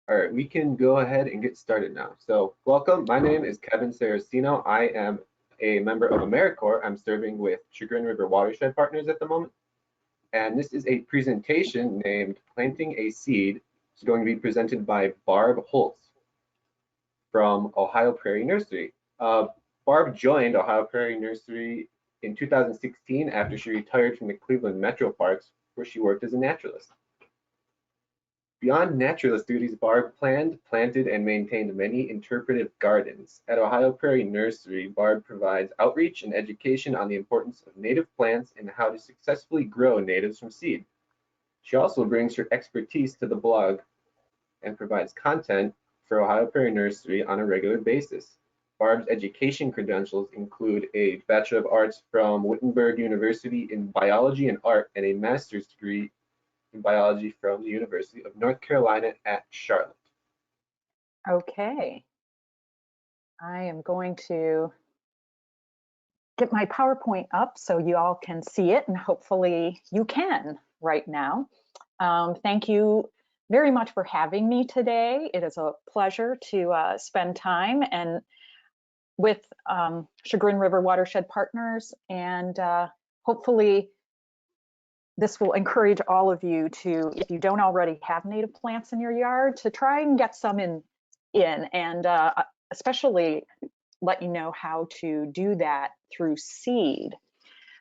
All right, we can go ahead and get started now. So welcome, my name is Kevin Saracino. I am a member of AmeriCorps. I'm serving with Chagrin River Watershed Partners at the moment. And this is a presentation named Planting a Seed. It's going to be presented by Barb Holtz from Ohio Prairie Nursery. Barb joined Ohio Prairie Nursery in 2016 after she retired from the Cleveland Metroparks, where she worked as a naturalist. Beyond naturalist duties, Barb planned, planted, and maintained many interpretive gardens. At Ohio Prairie Nursery, Barb provides outreach and education on the importance of native plants and how to successfully grow natives from seed. She also brings her expertise to the blog and provides content for Ohio Prairie Nursery on a regular basis. Barb's education credentials include a Bachelor of Arts from Wittenberg University in Biology and Art and a master's degree in biology from the University of North Carolina at Charlotte. Okay, I am going to get my PowerPoint up so you all can see it, and hopefully you can right now. Thank you very much for having me today. It is a pleasure to spend time and with Chagrin River Watershed Partners, and hopefully this will encourage all of you to, if you don't already have native plants in your yard, to try and get some in and especially let you know how to do that through seed.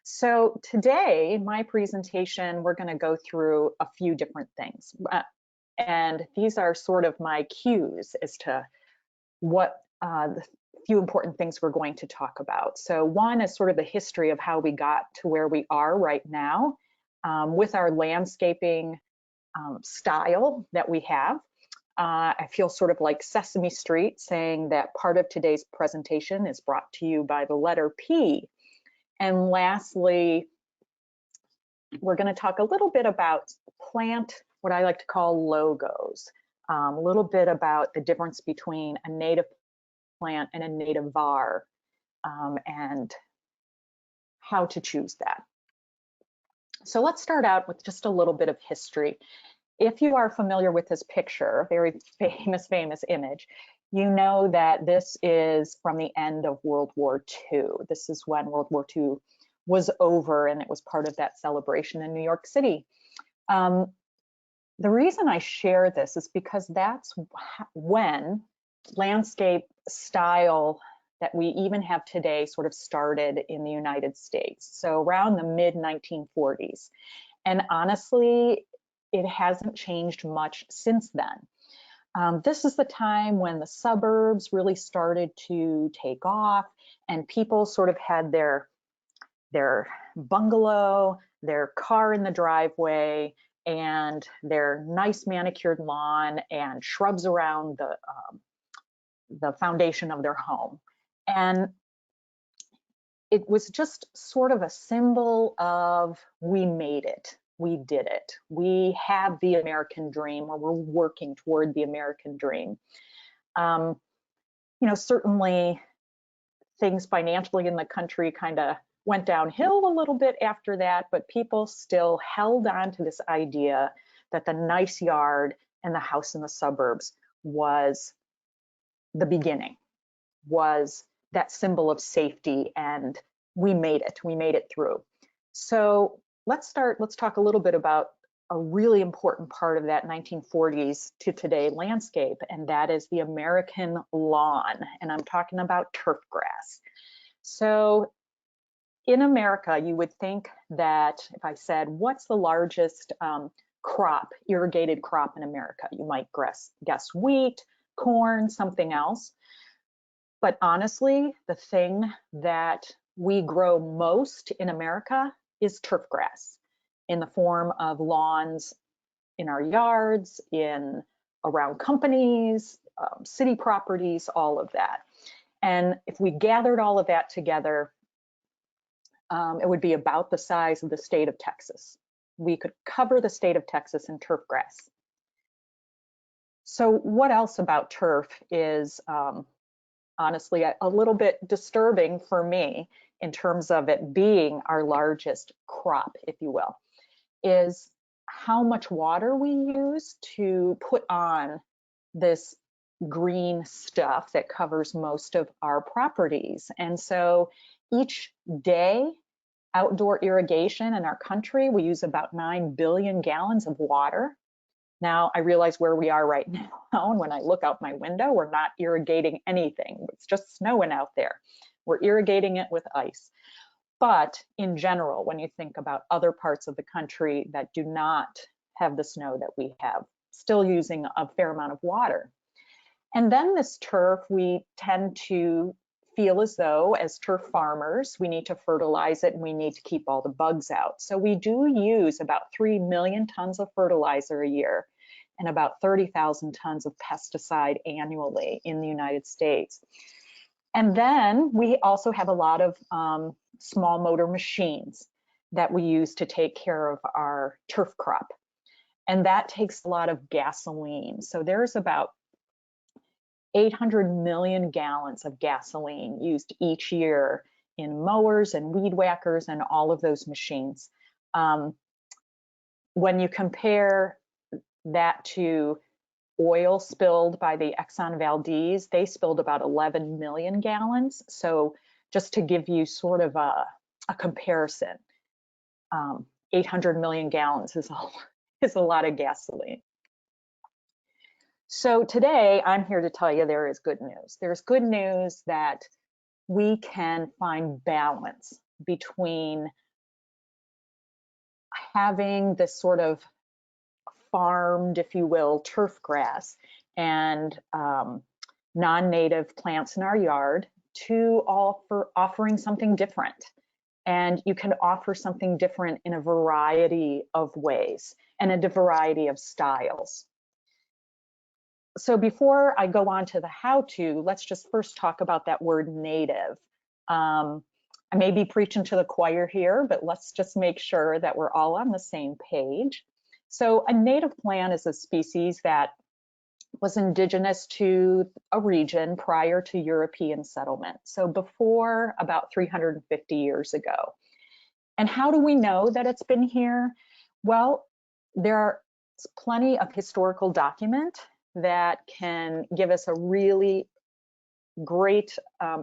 So today, my presentation, we're going to go through a few different things. And these are sort of my cues as to what the few important things we're going to talk about. So one is sort of the history of how we got to where we are right now. With our landscaping style that we have. I feel sort of like Sesame Street saying that part of today's presentation is brought to you by the letter P. And lastly, we're going to talk a little bit about plant, what I like to call logos, a little bit about the difference between a native plant and a native var, and how to choose that. So let's start out with just a little bit of history. If you are familiar with this picture, a very famous image, you know that this is from the end of World War II. This is when World War II was over and it was part of that celebration in New York City. The reason I share this is because that's when landscape style that we even have today sort of started in the United States. So around the mid 1940s. And honestly, it hasn't changed much since then. This is the time when the suburbs really started to take off and people sort of had their bungalow, their car in the driveway, and their nice manicured lawn and shrubs around the foundation of their home. And it was just sort of a symbol of we made it, we did it, we have the American dream, or we're working toward the American dream. You know, certainly things financially in the country kind of went downhill a little bit after that, but people still held on to this idea that the nice yard and the house in the suburbs was the beginning, was that symbol of safety, and we made it through. So let's talk a little bit about a really important part of that 1940s to today landscape, and that is the American lawn, and I'm talking about turf grass. So in America, you would think that if I said, what's the largest crop, irrigated crop in America? You might guess wheat, corn, something else. But honestly, the thing that we grow most in America is turf grass in the form of lawns in our yards, around companies, city properties, all of that. And if we gathered all of that together, it would be about the size of the state of Texas. We could cover the state of Texas in turf grass. So what else about turf is honestly a little bit disturbing for me in terms of it being our largest crop, if you will, is how much water we use to put on this green stuff that covers most of our properties. And so each day, outdoor irrigation in our country, we use about 9 billion gallons of water. Now I realize where we are right now, and when I look out my window, we're not irrigating anything. It's just snowing out there. We're irrigating it with ice. But in general, when you think about other parts of the country that do not have the snow that we have, still using a fair amount of water. And then this turf, we tend to feel as though, as turf farmers, we need to fertilize it and we need to keep all the bugs out. So we do use about 3 million tons of fertilizer a year and about 30,000 tons of pesticide annually in the United States. And then we also have a lot of small motor machines that we use to take care of our turf crop. And that takes a lot of gasoline. So there's about 800 million gallons of gasoline used each year in mowers and weed whackers and all of those machines. When you compare that to oil spilled by the Exxon Valdez, they spilled about 11 million gallons. So just to give you sort of a comparison, 800 million gallons is a lot of gasoline. So today I'm here to tell you there is good news. There's good news that we can find balance between having this sort of farmed, if you will, turf grass and non-native plants in our yard to offering something different. And you can offer something different in a variety of ways and a variety of styles. So before I go on to the how-to, let's just first talk about that word native. I may be preaching to the choir here, but let's just make sure that we're all on the same page. So a native plant is a species that was indigenous to a region prior to European settlement. So before about 350 years ago. And how do we know that it's been here? Well, there's plenty of historical document that can give us a really great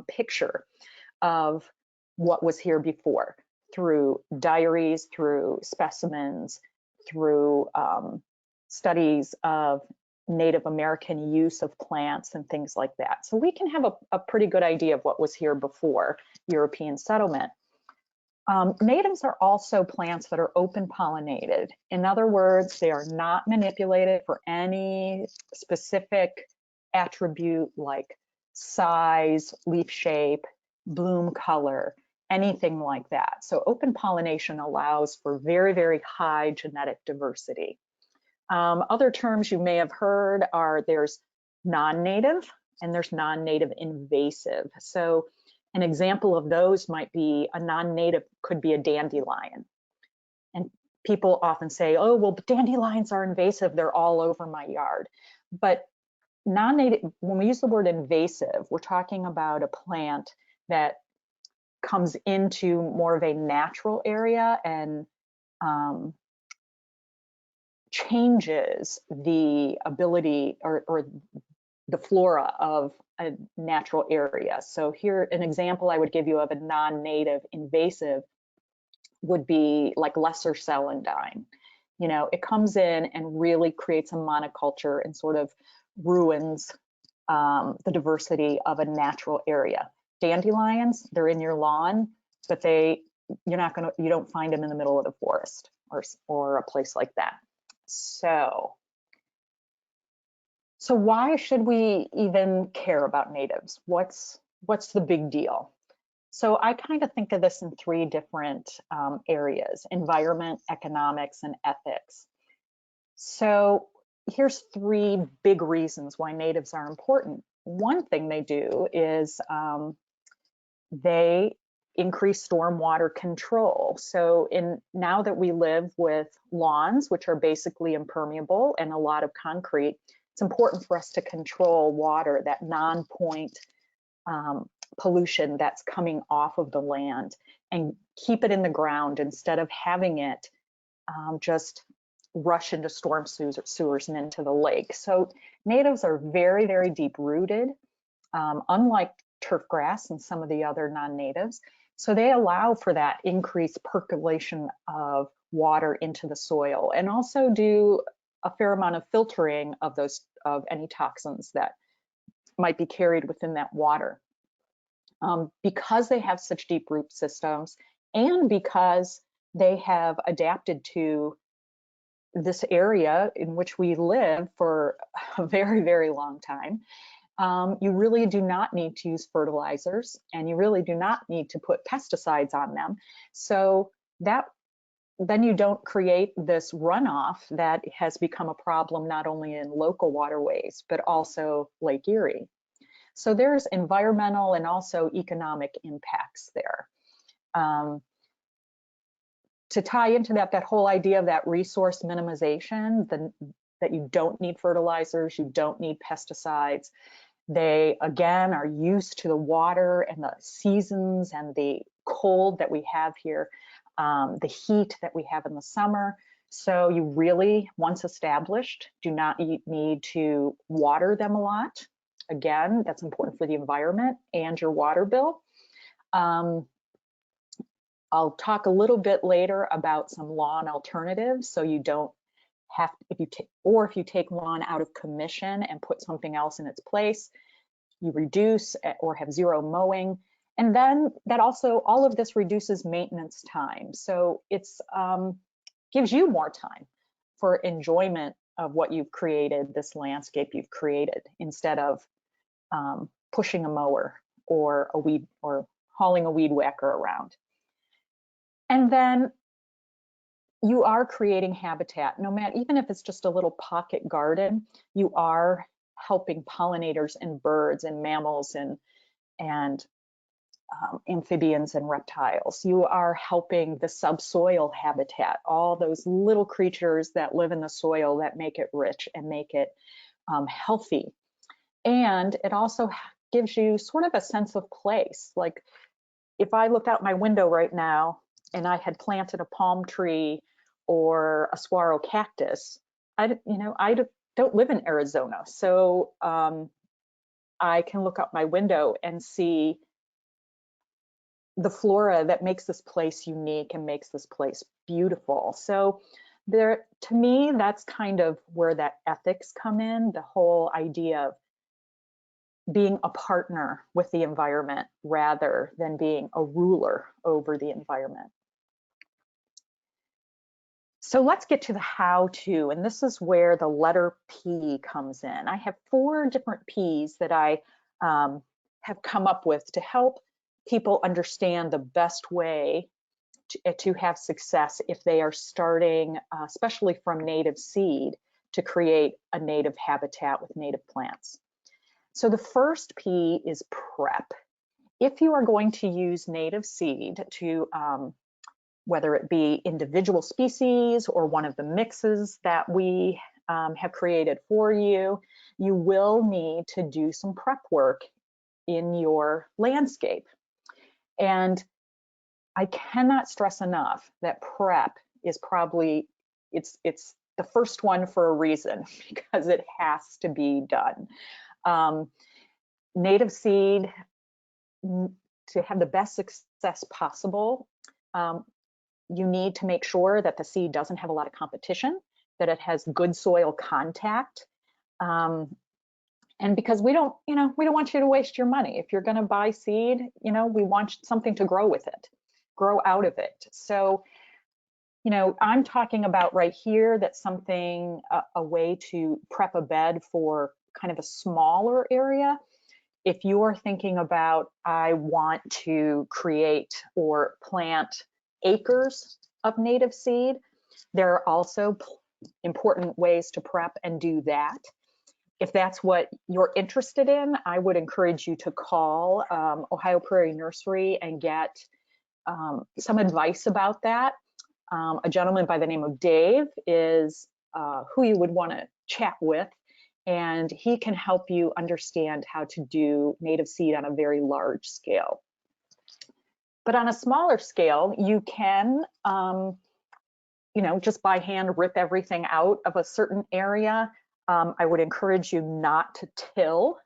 picture of what was here before through diaries, through specimens, through studies of Native American use of plants and things like that. So we can have a pretty good idea of what was here before European settlement. Natives are also plants that are open pollinated. In other words, they are not manipulated for any specific attribute like size, leaf shape, bloom color, anything like that. So open pollination allows for very, very high genetic diversity. Other terms you may have heard are there's non-native and there's non-native invasive. So an example of those might be a non-native could be a dandelion. And people often say, oh, well, dandelions are invasive. They're all over my yard. But non-native, when we use the word invasive, we're talking about a plant that comes into more of a natural area and changes the ability or the flora of a natural area. So here, an example I would give you of a non-native invasive would be like lesser celandine. You know, it comes in and really creates a monoculture and sort of ruins the diversity of a natural area. Dandelions, they're in your lawn, but you don't find them in the middle of the forest or a place like that. So why should we even care about natives? What's the big deal? So I kind of think of this in three different areas: environment, economics, and ethics. So here's three big reasons why natives are important. One thing they do is they increase stormwater control. So now that we live with lawns, which are basically impermeable and a lot of concrete, it's important for us to control water, that non-point pollution that's coming off of the land, and keep it in the ground instead of having it just rush into storm sewers and into the lake. So natives are very, very deep rooted, unlike turfgrass and some of the other non-natives. So they allow for that increased percolation of water into the soil, and also do a fair amount of filtering of any toxins that might be carried within that water. Because they have such deep root systems, and because they have adapted to this area in which we live for a very, very long time, you really do not need to use fertilizers, and you really do not need to put pesticides on them. So that then you don't create this runoff that has become a problem not only in local waterways, but also Lake Erie. So there's environmental and also economic impacts there. To tie into that whole idea of that resource minimization, that you don't need fertilizers, you don't need pesticides. They, again, are used to the water and the seasons and the cold that we have here, the heat that we have in the summer. So you really, once established, do not need to water them a lot. Again, that's important for the environment and your water bill. I'll talk a little bit later about some lawn alternatives, so you don't have, if you take lawn out of commission and put something else in its place, you reduce or have zero mowing. And then that also, all of this reduces maintenance time. So it's gives you more time for enjoyment of what you've created, this landscape you've created, instead of pushing a mower or a weed, or hauling a weed whacker around. And then you are creating habitat, no matter, even if it's just a little pocket garden, you are helping pollinators and birds and mammals and amphibians and reptiles. You are helping the subsoil habitat, all those little creatures that live in the soil that make it rich and make it healthy. And it also gives you sort of a sense of place. Like if I look out my window right now and I had planted a palm tree or a saguaro cactus, I don't live in Arizona, so I can look out my window and see the flora that makes this place unique and makes this place beautiful. So there, to me, that's kind of where that ethics come in, the whole idea of being a partner with the environment rather than being a ruler over the environment. So let's get to the how to, and this is where the letter P comes in. I have 4 different P's that I have come up with to help people understand the best way to have success if they are starting, especially from native seed, to create a native habitat with native plants. So the first P is prep. If you are going to use native seed to, whether it be individual species or one of the mixes that we have created for you, you will need to do some prep work in your landscape. And I cannot stress enough that prep is probably, it's the first one for a reason, because it has to be done. Native seed, to have the best success possible, you need to make sure that the seed doesn't have a lot of competition, that it has good soil contact. And because we don't want you to waste your money. If you're going to buy seed, we want something to grow with it, grow out of it. So, I'm talking about right here, that's something, a way to prep a bed for kind of a smaller area. If you're thinking about, I want to create or plant acres of native seed, there are also important ways to prep and do that. If that's what you're interested in, I would encourage you to call Ohio Prairie Nursery and get some advice about that. A gentleman by the name of Dave is who you would want to chat with, and he can help you understand how to do native seed on a very large scale. But on a smaller scale, you can just by hand rip everything out of a certain area. I would encourage you not to till.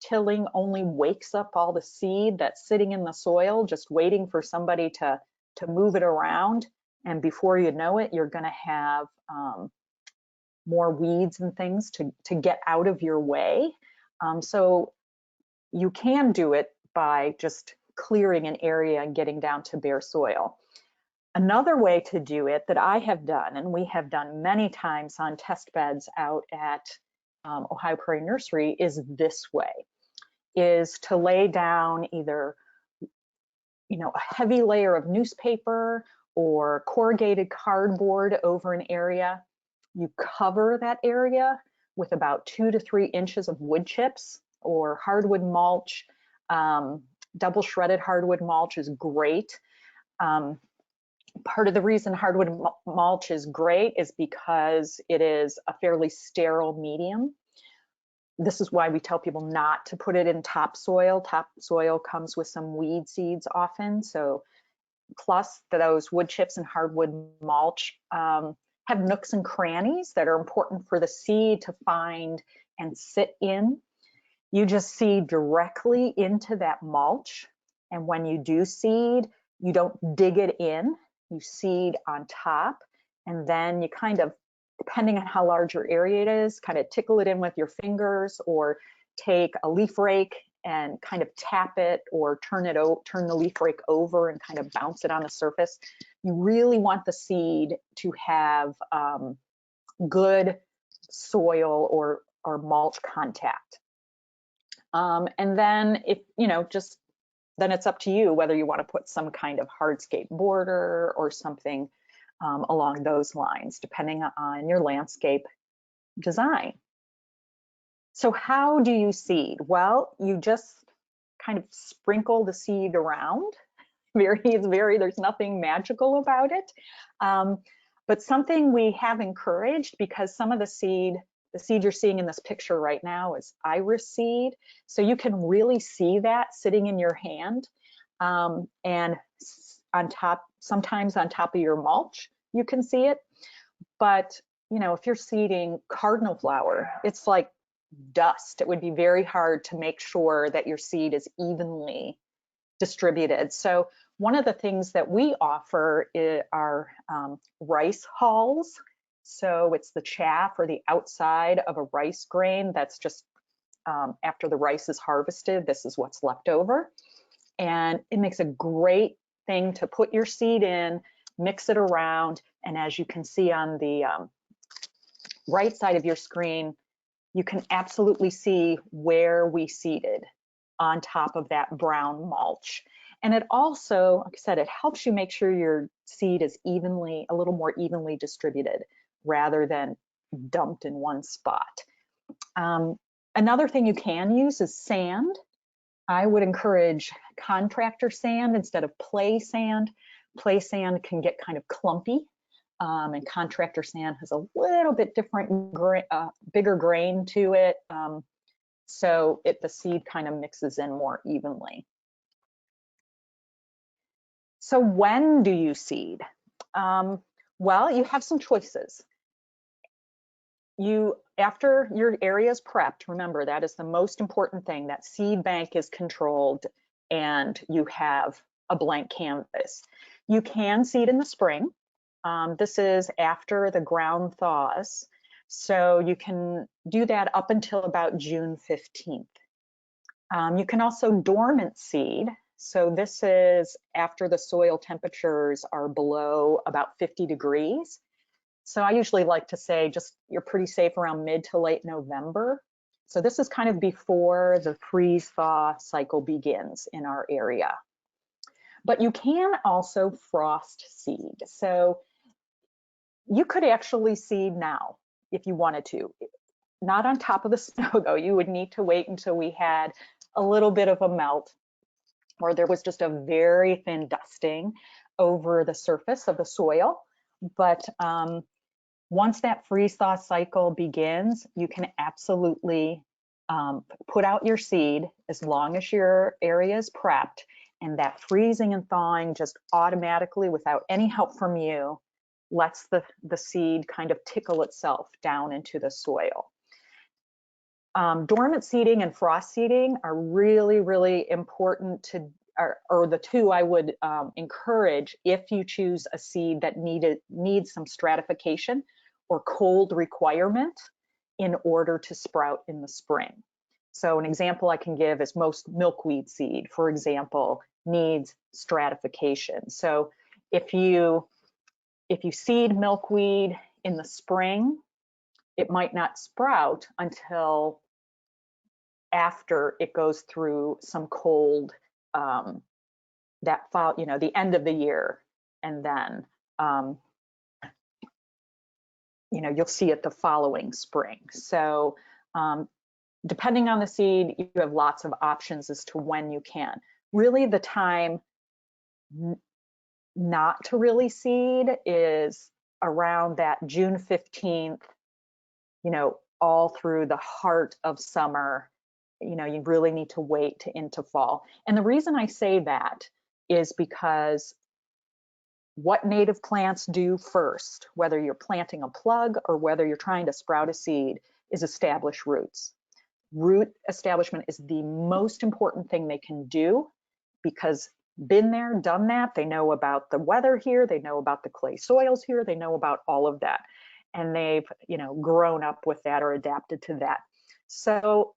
Tilling only wakes up all the seed that's sitting in the soil, just waiting for somebody to move it around. And before you know it, you're going to have more weeds and things to get out of your way. So you can do it by just clearing an area and getting down to bare soil. Another way to do it that I have done, and we have done many times on test beds out at Ohio Prairie Nursery, is this way, is to lay down either a heavy layer of newspaper or corrugated cardboard over an area. You cover that area with about 2 to 3 inches of wood chips or hardwood mulch. Double shredded hardwood mulch is great. Part of the reason hardwood mulch is great is because it is a fairly sterile medium. This is why we tell people not to put it in topsoil. Topsoil comes with some weed seeds often. So plus those wood chips and hardwood mulch have nooks and crannies that are important for the seed to find and sit in. You just seed directly into that mulch. And when you do seed, you don't dig it in. You seed on top, and then you kind of, depending on how large your area it is, kind of tickle it in with your fingers, or take a leaf rake and kind of tap it, or turn the leaf rake over and kind of bounce it on the surface. You really want the seed to have good soil or mulch contact. And then if, then it's up to you whether you want to put some kind of hardscape border or something along those lines, depending on your landscape design. So how do you seed? Well, you just kind of sprinkle the seed around. There's nothing magical about it. But something we have encouraged, because some of the seed you're seeing in this picture right now is iris seed. So you can really see that sitting in your hand. And on top, sometimes on top of your mulch, you can see it. But, if you're seeding cardinal flower, it's like dust. It would be very hard to make sure that your seed is evenly distributed. So one of the things that we offer are rice hulls. So it's the chaff or the outside of a rice grain that's just after the rice is harvested, this is what's left over. And it makes a great thing to put your seed in, mix it around, and as you can see on the right side of your screen, you can absolutely see where we seeded on top of that brown mulch. And it also, like I said, it helps you make sure your seed is a little more evenly distributed rather than dumped in one spot. Another thing you can use is sand. I would encourage contractor sand instead of play sand. Play sand can get kind of clumpy, and contractor sand has a little bit different, bigger grain to it. So the seed kind of mixes in more evenly. So when do you seed? Well, you have some choices. After your area is prepped, remember that is the most important thing, that seed bank is controlled and you have a blank canvas. You can seed in the spring. This is after the ground thaws. So you can do that up until about June 15th. You can also dormant seed. So this is after the soil temperatures are below about 50 degrees. So I usually like to say you're pretty safe around mid to late November. So this is kind of before the freeze thaw cycle begins in our area. But you can also frost seed. So you could actually seed now if you wanted to. Not on top of the snow though. You would need to wait until we had a little bit of a melt, or there was just a very thin dusting over the surface of the soil. But once that freeze thaw cycle begins, you can absolutely put out your seed as long as your area is prepped, and that freezing and thawing just automatically, without any help from you, lets the seed kind of tickle itself down into the soil. Dormant seeding and frost seeding are really, really important to, or the two I would encourage if you choose a seed that needs some stratification or cold requirement in order to sprout in the spring. So an example I can give is most milkweed seed, for example, needs stratification. So if you seed milkweed in the spring, it might not sprout until after it goes through some cold, the end of the year, and then you'll see it the following spring. So depending on the seed, you have lots of options as to when you can. Really, the time not to really seed is around that June 15th, all through the heart of summer. You really need to wait into fall. And the reason I say that is because what native plants do first, whether you're planting a plug or whether you're trying to sprout a seed, is establish roots. Root establishment is the most important thing they can do, because been there, done that. They know about the weather here, they know about the clay soils here, they know about all of that. And they've, grown up with that or adapted to that. So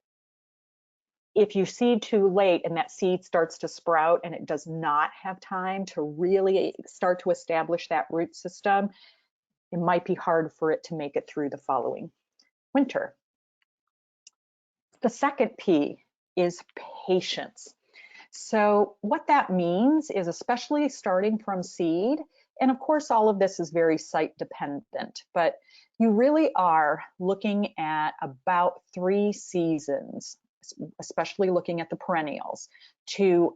if you seed too late and that seed starts to sprout and it does not have time to really start to establish that root system, it might be hard for it to make it through the following winter. The second P is patience. So what that means is, especially starting from seed, and of course all of this is very site dependent, but you really are looking at about 3 seasons, especially looking at the perennials, to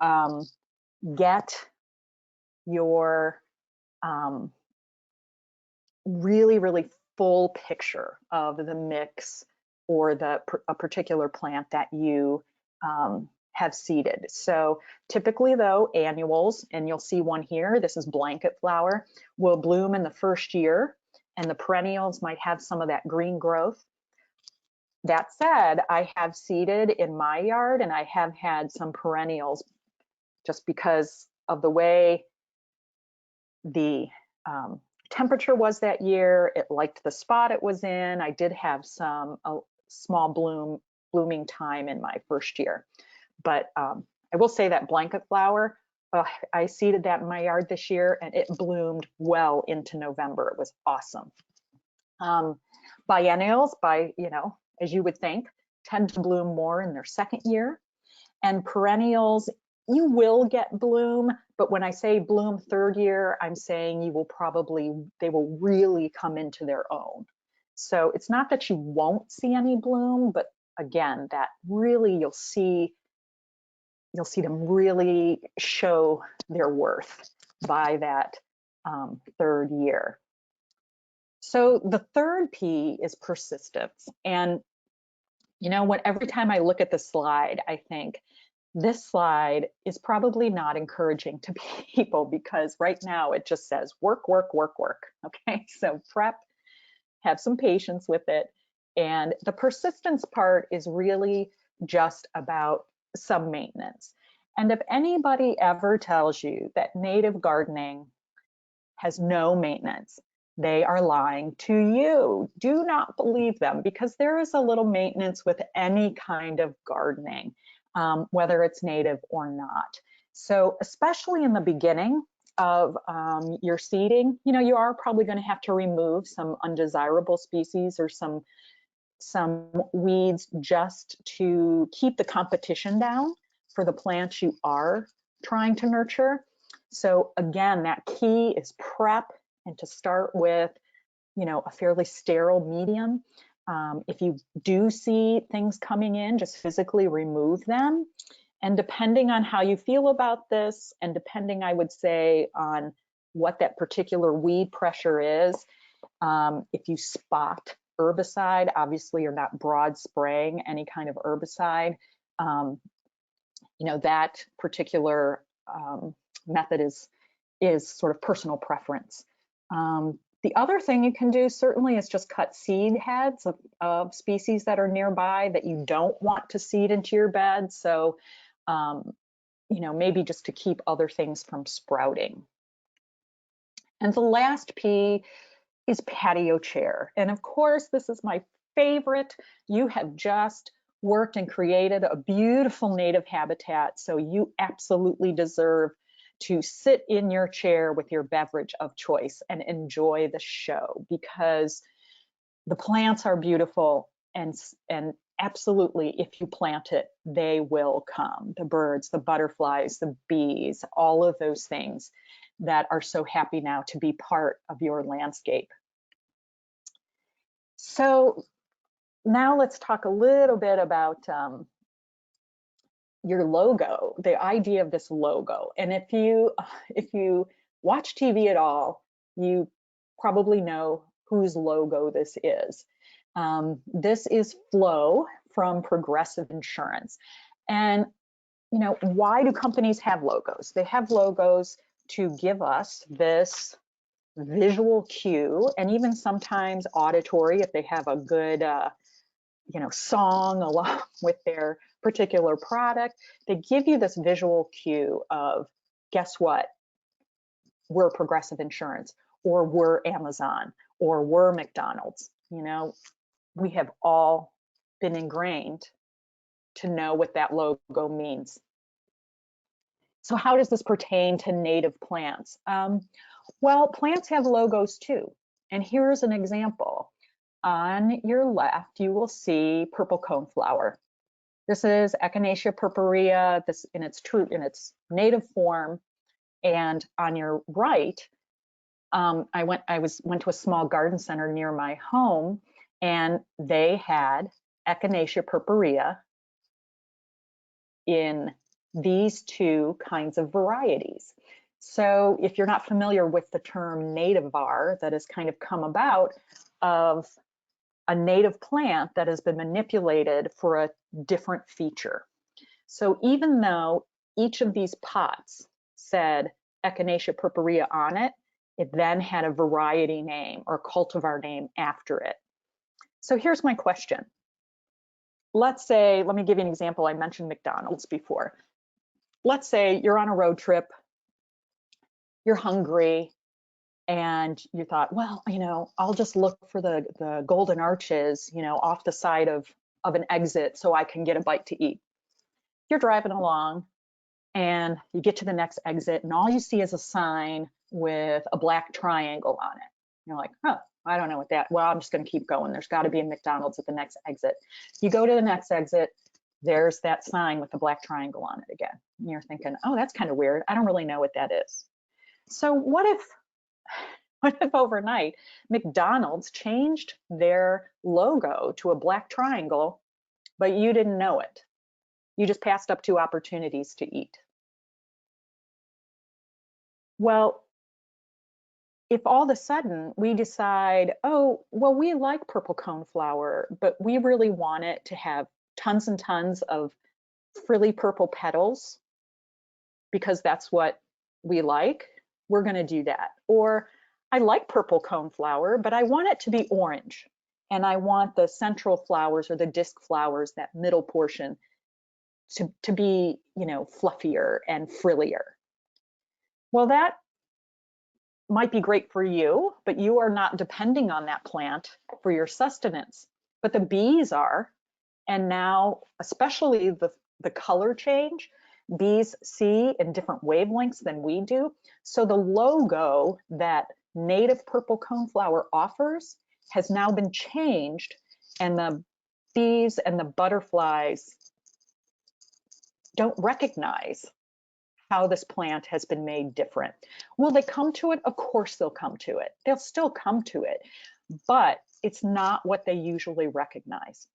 get your really, really full picture of the mix or a particular plant that you have seeded. So typically though, annuals, and you'll see one here, this is blanket flower, will bloom in the first year, and the perennials might have some of that green growth. That said, I have seeded in my yard and I have had some perennials, just because of the way the temperature was that year. It liked the spot it was in. I did have some small blooming time in my first year. But I will say that blanket flower, I seeded that in my yard this year and it bloomed well into November. It was awesome. Biennials, as you would think, tend to bloom more in their second year. And perennials, you will get bloom, but when I say bloom third year, I'm saying they will really come into their own. So it's not that you won't see any bloom, but again, that really you'll see them really show their worth by that third year. So the third P is persistence. And every time I look at the slide, I think this slide is probably not encouraging to people, because right now it just says work, work, work, work. Okay, so prep, have some patience with it. And the persistence part is really just about some maintenance. And if anybody ever tells you that native gardening has no maintenance, they are lying to you. Do not believe them, because there is a little maintenance with any kind of gardening, whether it's native or not. So especially in the beginning of your seeding, you are probably going to have to remove some undesirable species or some weeds just to keep the competition down for the plants you are trying to nurture. So again, that key is prep, and to start with, a fairly sterile medium. If you do see things coming in, just physically remove them. And depending on how you feel about this, and depending, I would say, on what that particular weed pressure is, if you spot herbicide, obviously you're not broad spraying any kind of herbicide. That particular method is sort of personal preference. The other thing you can do certainly is just cut seed heads of species that are nearby that you don't want to seed into your bed. So, you know, maybe just to keep other things from sprouting. And the last P is patio chair. And of course, this is my favorite. You have just worked and created a beautiful native habitat, so you absolutely deserve to sit in your chair with your beverage of choice and enjoy the show, because the plants are beautiful, and absolutely, if you plant it, they will come. The birds, the butterflies, the bees, all of those things that are so happy now to be part of your landscape. So now let's talk a little bit about your logo, the idea of this logo. And if you watch TV at all, you probably know whose logo this is. This is Flo from Progressive Insurance. And you know, why do companies have logos? They have logos to give us this visual cue, and even sometimes auditory if they have a good you know, song along with their particular product. They give you this visual cue of, guess what? We're Progressive Insurance, or we're Amazon, or we're McDonald's. You know, we have all been ingrained to know what that logo means. So how does this pertain to native plants? Well, plants have logos too. And here's an example. On your left, you will see purple coneflower. This is Echinacea purpurea, this in its native form. And on your right, I went to a small garden center near my home, and they had Echinacea purpurea in these two kinds of varieties. So if you're not familiar with the term nativar that has kind of come about of a native plant that has been manipulated for a different feature. So even though each of these pots said Echinacea purpurea on it, it then had a variety name or cultivar name after it. So here's my question. Let's say, let me give you an example. I mentioned McDonald's before. Let's say you're on a road trip, you're hungry, and you thought, well, you know, I'll just look for the golden arches, you know, off the side of an exit so I can get a bite to eat. You're driving along and you get to the next exit, and all you see is a sign with a black triangle on it. You're like, oh, I don't know what that, well, I'm just going to keep going. There's got to be a McDonald's at the next exit. You go to the next exit, there's that sign with the black triangle on it again. And you're thinking, oh, that's kind of weird. I don't really know what that is. So what if overnight McDonald's changed their logo to a black triangle, but you didn't know it? You just passed up two opportunities to eat. Well, if all of a sudden we decide, oh, well, we like purple coneflower, but we really want it to have tons and tons of frilly purple petals because that's what we like, we're going to do that. Or I like purple coneflower, but I want it to be orange, and I want the central flowers or the disc flowers, that middle portion, to be, you know, fluffier and frillier. Well, that might be great for you, but you are not depending on that plant for your sustenance. But the bees are, and now especially the color change, bees see in different wavelengths than we do. So the logo that native purple coneflower offers has now been changed, and the bees and the butterflies don't recognize how this plant has been made different. Will they come to it? Of course they'll come to it. They'll still come to it, but it's not what they usually recognize.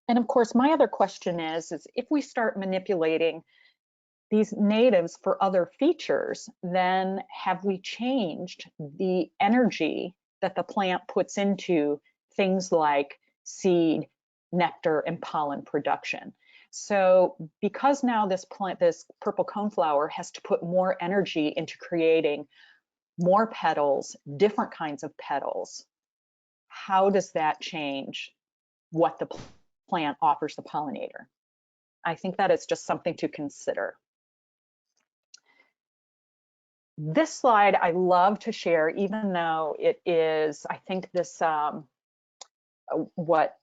And of course, my other question is if we start manipulating these natives for other features, then have we changed the energy that the plant puts into things like seed, nectar, and pollen production? So because now this plant, this purple coneflower, has to put more energy into creating more petals, different kinds of petals, how does that change what the plant offers the pollinator? I think that is just something to consider. This slide I love to share, even though it is, I think this, what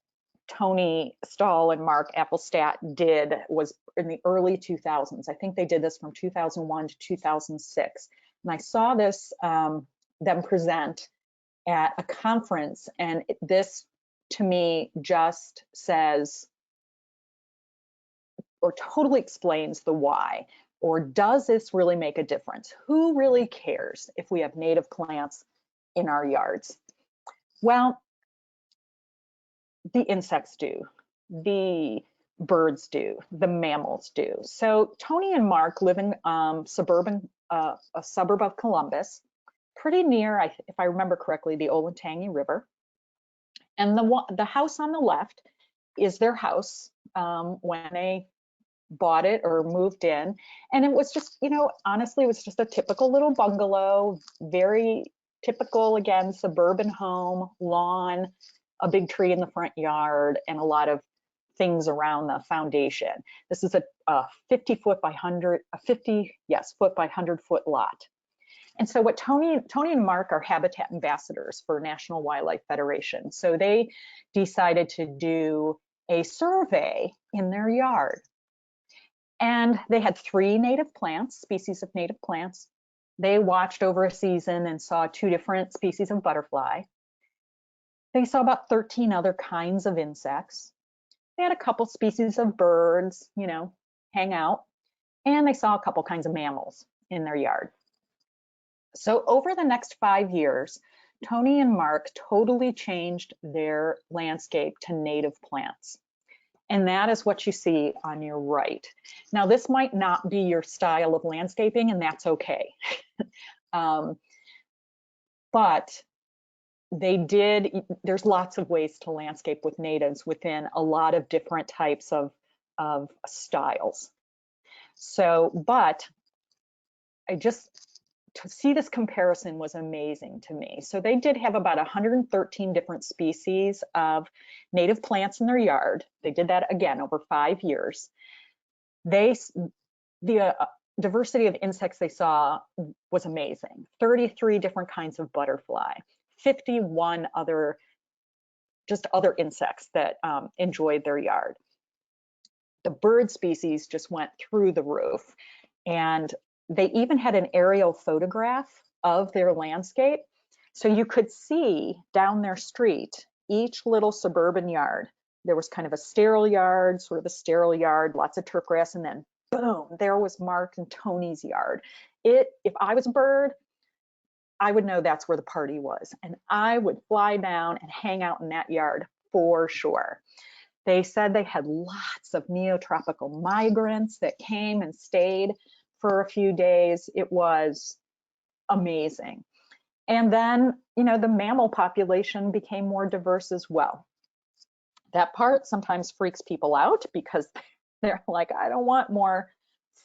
Tony Stahl and Mark Appelstadt did was in the early 2000s. I think they did this from 2001 to 2006. And I saw this, them present at a conference, and this to me just says, or totally explains the why, or does this really make a difference? Who really cares if we have native plants in our yards? Well, the insects do, the birds do, the mammals do. So Tony and Mark live in a suburb of Columbus, pretty near, if I remember correctly, the Olentangy River. And the house on the left is their house when they bought it or moved in. And it was just, you know, honestly, it was just a typical little bungalow, very typical, again, suburban home, lawn, a big tree in the front yard, and a lot of things around the foundation. This is a 50 foot by 100, a 50, yes, foot by 100 foot lot. And so what Tony and Mark are habitat ambassadors for National Wildlife Federation. So they decided to do a survey in their yard. And they had 3 native plants, species of native plants. They watched over a season and saw 2 different species of butterfly. They saw about 13 other kinds of insects. They had a couple species of birds, you know, hang out. And they saw a couple kinds of mammals in their yard. So over the next 5 years, Tony and Mark totally changed their landscape to native plants. And that is what you see on your right. Now, this might not be your style of landscaping, and that's okay. But they did, there's lots of ways to landscape with natives within a lot of different types of styles. So, but to see this comparison was amazing to me. So they did have about 113 different species of native plants in their yard. They did that again over 5 years. The diversity of insects they saw was amazing. 33 different kinds of butterfly, 51 other insects that enjoyed their yard. The bird species just went through the roof, and they even had an aerial photograph of their landscape. So you could see down their street, each little suburban yard. There was kind of a sterile yard, sort of a sterile yard, lots of turf grass, and then boom, there was Mark and Tony's yard. If I was a bird, I would know that's where the party was. And I would fly down and hang out in that yard for sure. They said they had lots of neotropical migrants that came and stayed for a few days. It was amazing. And then, you know, the mammal population became more diverse as well. That part sometimes freaks people out because they're like, I don't want more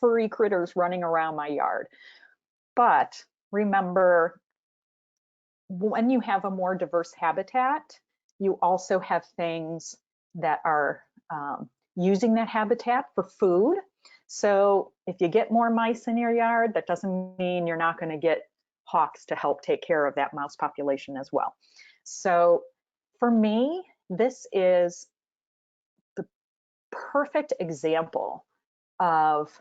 furry critters running around my yard. But remember, when you have a more diverse habitat, you also have things that are using that habitat for food. So if you get more mice in your yard, that doesn't mean you're not going to get hawks to help take care of that mouse population as well. So for me, this is the perfect example of,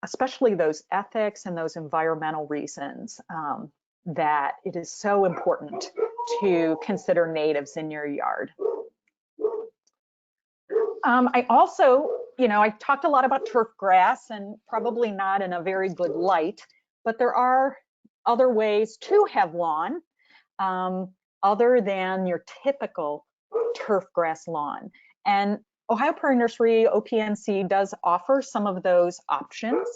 especially those ethics and those environmental reasons, that it is so important to consider natives in your yard. I also, you know, I talked a lot about turf grass, and probably not in a very good light, but there are other ways to have lawn other than your typical turf grass lawn. And Ohio Prairie Nursery, OPN Seed, does offer some of those options.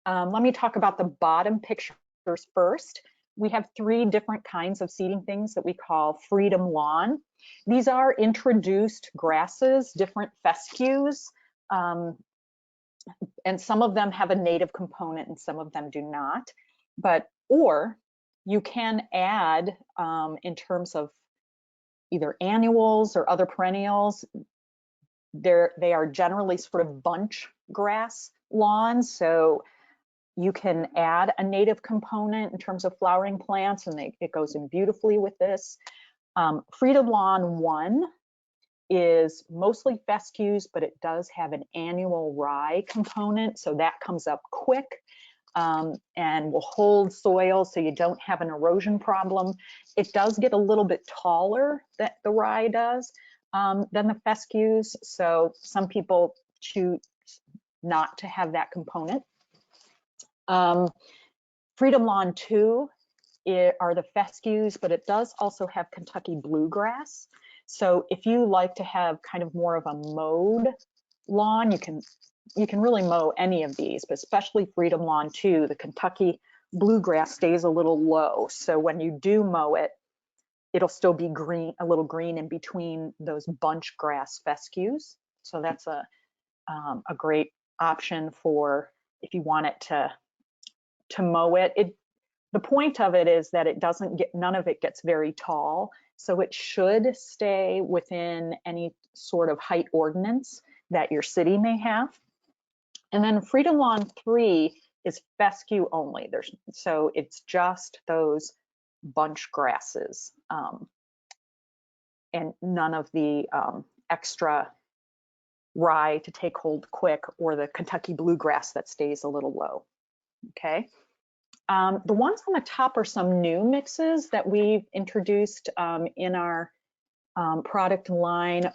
Let me talk about the bottom pictures first. We have 3 different kinds of seeding things that we call Freedom Lawn. These are introduced grasses, different fescues, and some of them have a native component and some of them do not. But Or you can add, in terms of either annuals or other perennials, they are generally sort of bunch grass lawns. So you can add a native component in terms of flowering plants, and it goes in beautifully with this. Freedom Lawn 1 is mostly fescues, but it does have an annual rye component, so that comes up quick and will hold soil so you don't have an erosion problem. It does get a little bit taller, that the rye does, than the fescues, so some people choose not to have that component. Freedom Lawn 2 are the fescues, but it does also have Kentucky bluegrass. So if you like to have kind of more of a mowed lawn, you can really mow any of these, but especially Freedom Lawn 2, the Kentucky bluegrass stays a little low. So when you do mow it, it'll still be green, a little green in between those bunch grass fescues. So that's a great option for if you want it to mow it. The point of it is that it doesn't get, none of it gets very tall, so it should stay within any sort of height ordinance that your city may have. And then Freedom Lawn 3 is fescue only. So it's just those bunch grasses and none of the extra rye to take hold quick or the Kentucky bluegrass that stays a little low. Okay. The ones on the top are some new mixes that we've introduced in our product line,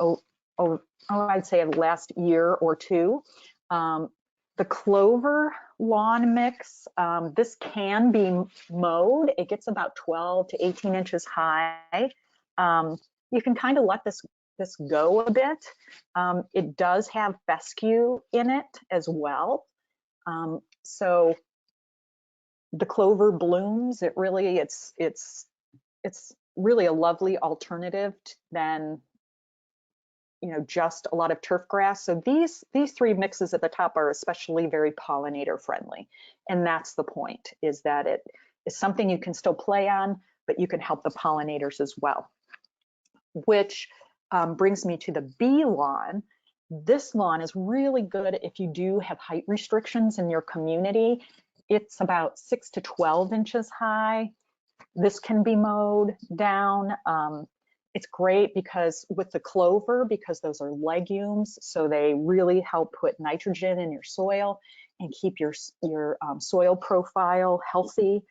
I'd say the last year or two. The Clover Lawn mix, this can be mowed. It gets about 12 to 18 inches high. You can kind of let this go a bit. It does have fescue in it as well. So the clover blooms. It's really a lovely alternative than just a lot of turf grass. So these three mixes at the top are especially very pollinator friendly, and that's the point, is that it is something you can still play on, but you can help the pollinators as well. Which brings me to the bee lawn. This lawn is really good if you do have height restrictions in your community. It's about 6 to 12 inches high. This can be mowed down. It's great because with the clover, because those are legumes, so they really help put nitrogen in your soil and keep your soil profile healthy.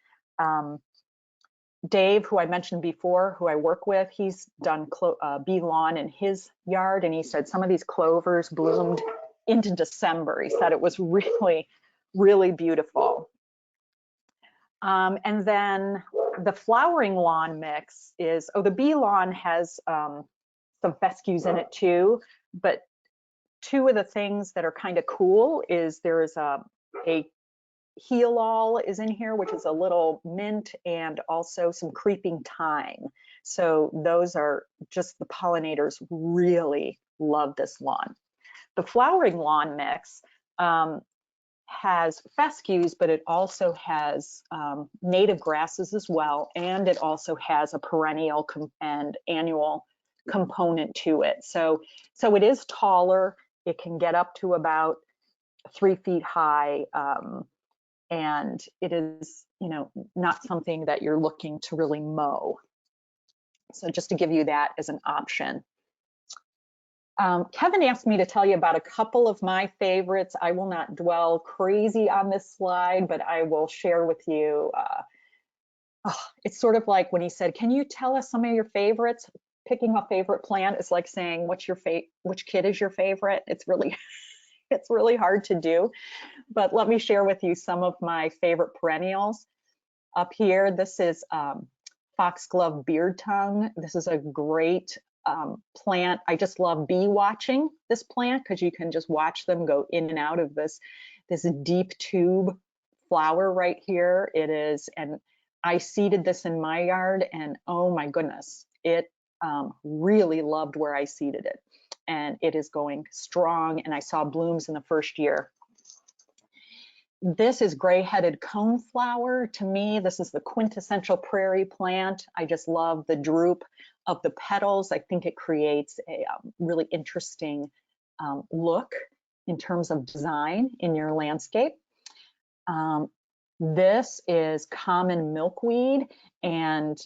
Dave, who I mentioned before, who I work with, he's done bee lawn in his yard, and he said some of these clovers bloomed into December. He said it was really, really beautiful. And then the flowering lawn mix is, the bee lawn has some fescues in it too, but two of the things that are kind of cool is there is a heal-all is in here, which is a little mint, and also some creeping thyme. So those are just, the pollinators really love this lawn. The flowering lawn mix has fescues, but it also has native grasses as well, and it also has a perennial and annual component to it. So it is taller. It can get up to about 3 feet high, and it is, not something that you're looking to really mow. So just to give you that as an option. Kevin asked me to tell you about a couple of my favorites. I will not dwell crazy on this slide, but I will share with you. It's sort of like when he said, "Can you tell us some of your favorites?" Picking a favorite plant is like saying, which kid is your favorite? It's really, it's really hard to do. But let me share with you some of my favorite perennials. Up here, this is foxglove beard tongue. This is a great plant. I just love bee watching this plant because you can just watch them go in and out of this deep tube flower right here. It is, and I seeded this in my yard, and oh my goodness, it really loved where I seeded it, and it is going strong, and I saw blooms in the first year. This is gray-headed coneflower. To me, this is the quintessential prairie plant. I just love the droop of the petals. I think it creates a really interesting look in terms of design in your landscape. This is common milkweed, and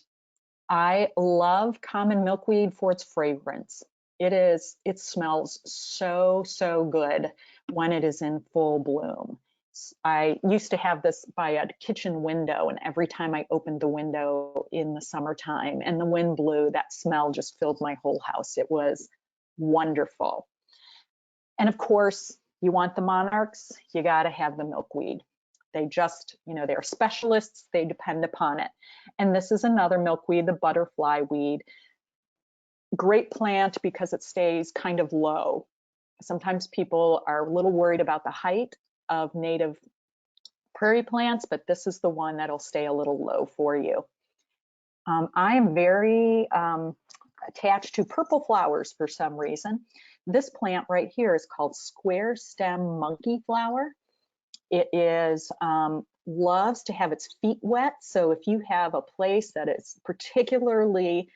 I love common milkweed for its fragrance. It smells so good when it is in full bloom. I used to have this by a kitchen window, and every time I opened the window in the summertime and the wind blew, that smell just filled my whole house. It was wonderful. And of course, you want the monarchs, you got to have the milkweed. They just, they're specialists, they depend upon it. And this is another milkweed, the butterfly weed. Great plant because it stays kind of low. Sometimes people are a little worried about the height of native prairie plants, but this is the one that'll stay a little low for you. I am very attached to purple flowers for some reason. This plant right here is called square stem monkey flower. It is loves to have its feet wet. So if you have a place that is particularly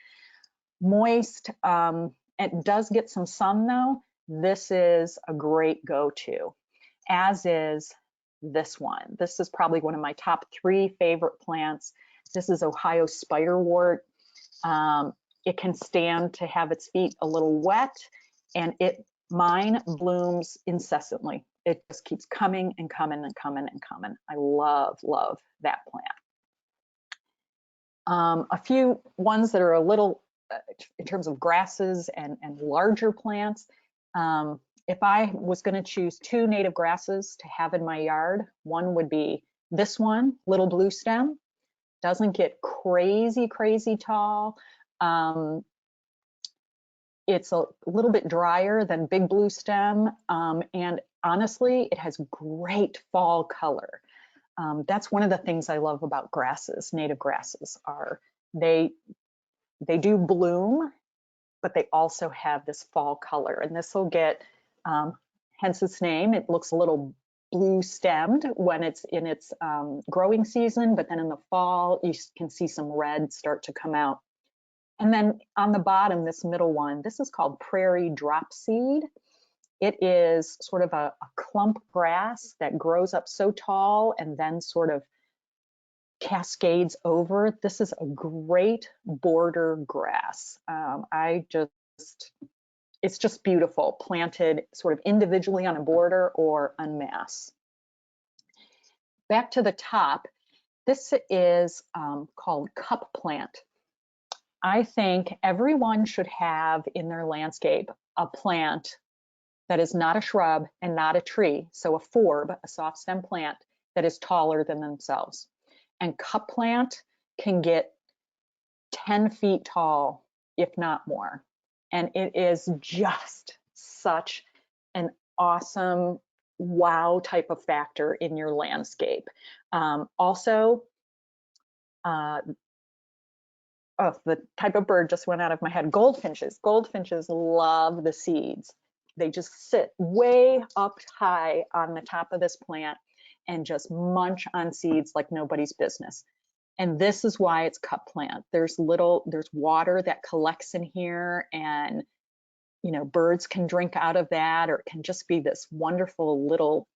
moist, it does get some sun though, this is a great go-to, as is this one. This is probably one of my top 3 favorite plants. This is Ohio spiderwort. It can stand to have its feet a little wet, and mine blooms incessantly. It just keeps coming and coming and coming and coming. I love that plant. A few ones that are a little, in terms of grasses and larger plants. If I was going to choose 2 native grasses to have in my yard, one would be this one, little blue stem. Doesn't get crazy tall. It's a little bit drier than big blue stem, and honestly, it has great fall color. That's one of the things I love about grasses. Native grasses are they do bloom, but they also have this fall color, and this will get, hence its name. It looks a little blue stemmed when it's in its growing season, but then in the fall you can see some red start to come out. And then on the bottom, this middle one, this is called Prairie drop seed. It is sort of a clump grass that grows up so tall and then sort of cascades over. This is a great border grass. It's just beautiful, planted sort of individually on a border or en masse. Back to the top, this is called cup plant. I think everyone should have in their landscape a plant that is not a shrub and not a tree, so a forb, a soft stem plant that is taller than themselves. And cup plant can get 10 feet tall, if not more. And it is just such an awesome wow type of factor in your landscape. Also, the type of bird just went out of my head, goldfinches. Goldfinches love the seeds. They just sit way up high on the top of this plant and just munch on seeds like nobody's business. And this is why it's cup plant. There's water that collects in here, and birds can drink out of that, or it can just be this wonderful little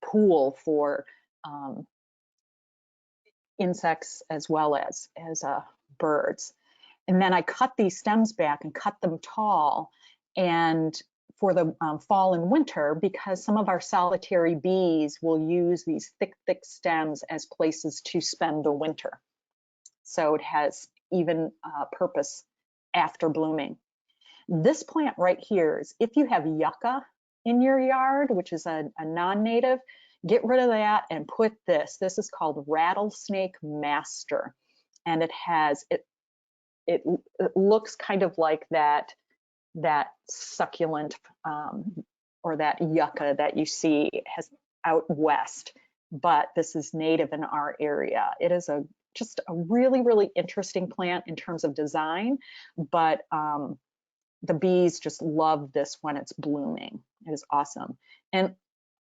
pool for insects as well as birds. And then I cut these stems back and cut them tall, and for the fall and winter, because some of our solitary bees will use these thick stems as places to spend the winter. So it has even purpose after blooming. This plant right here is, if you have yucca in your yard, which is a non-native, get rid of that and put this. This is called Rattlesnake Master. And it looks kind of like that succulent or that yucca that you see has out west, but this is native in our area. It is just a really interesting plant in terms of design, but the bees just love this when it's blooming. It is awesome. And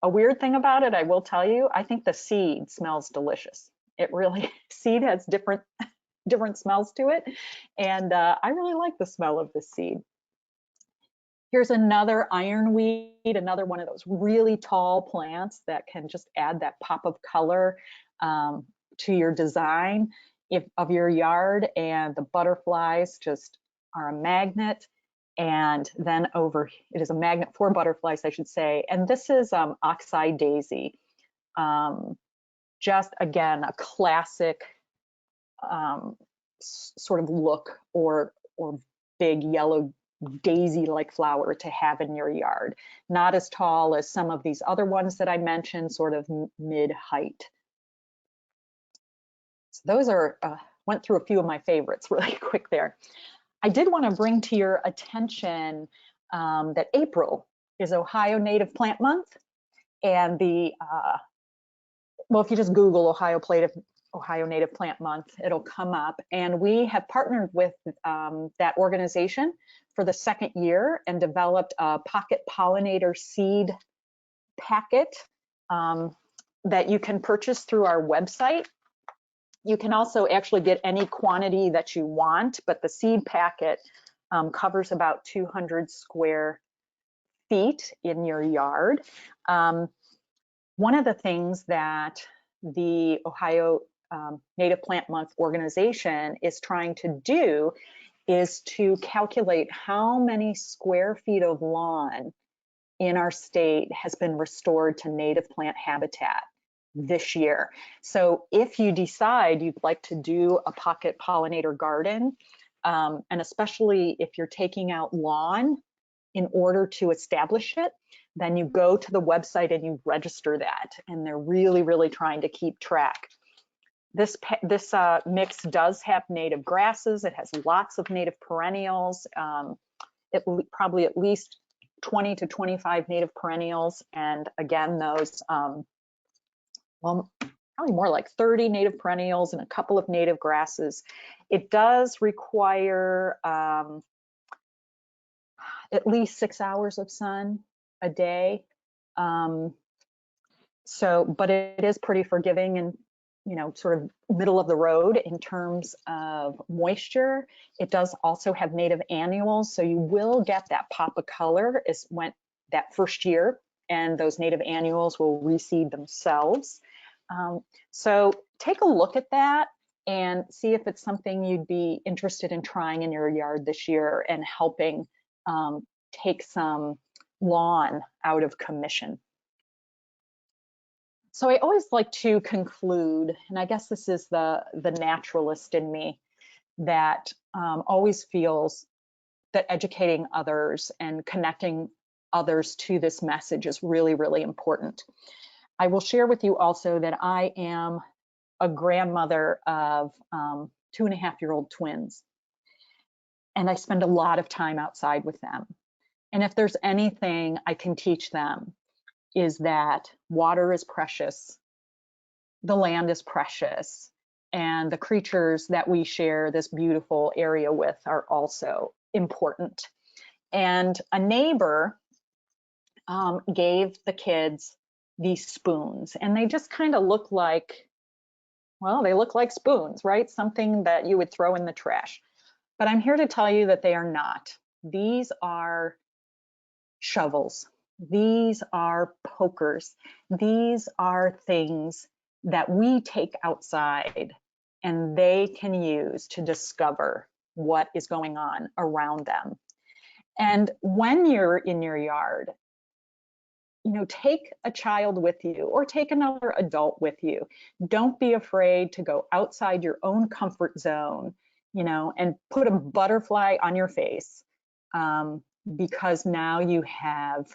a weird thing about it, I will tell you, I think the seed smells delicious. It really, seed has different smells to it. And I really like the smell of the seed. Here's another ironweed, another one of those really tall plants that can just add that pop of color to your design of your yard. And the butterflies just are a magnet. And then it is a magnet for butterflies, I should say. And this is oxeye daisy. Just again, a classic sort of look or big yellow daisy-like flower to have in your yard. Not as tall as some of these other ones that I mentioned, sort of mid-height. So those are, went through a few of my favorites really quick there. I did want to bring to your attention that April is Ohio Native Plant Month. And well, if you just Google Ohio Native Plant Month, it'll come up. And we have partnered with that organization for the second year and developed a pocket pollinator seed packet that you can purchase through our website. You can also actually get any quantity that you want, but the seed packet covers about 200 square feet in your yard. One of the things that the Ohio Native Plant Month organization is trying to do is to calculate how many square feet of lawn in our state has been restored to native plant habitat this year. So if you decide you'd like to do a pocket pollinator garden, and especially if you're taking out lawn in order to establish it, then you go to the website and you register that. And they're really, really trying to keep track. This mix does have native grasses. It has lots of native perennials, probably at least 20 to 25 native perennials. And again, those, well, probably more like 30 native perennials and a couple of native grasses. It does require at least 6 hours of sun a day. But it is pretty forgiving and, you know, sort of middle of the road in terms of moisture. It does also have native annuals, so you will get that pop of color that first year, and those native annuals will reseed themselves. So take a look at that and see if it's something you'd be interested in trying in your yard this year and helping take some lawn out of commission. So I always like to conclude, and I guess this is the naturalist in me that always feels that educating others and connecting others to this message is really, really important. I will share with you also that I am a grandmother of 2.5-year-old twins, and I spend a lot of time outside with them. And if there's anything I can teach them, is that water is precious, the land is precious, and the creatures that we share this beautiful area with are also important. And a neighbor gave the kids these spoons, and they just kind of look like, well, they look like spoons, right? Something that you would throw in the trash. But I'm here to tell you that they are not. These are shovels. These are pokers. These are things that we take outside and they can use to discover what is going on around them. And when you're in your yard, you know, take a child with you or take another adult with you. Don't be afraid to go outside your own comfort zone, you know, and put a butterfly on your face, because now you have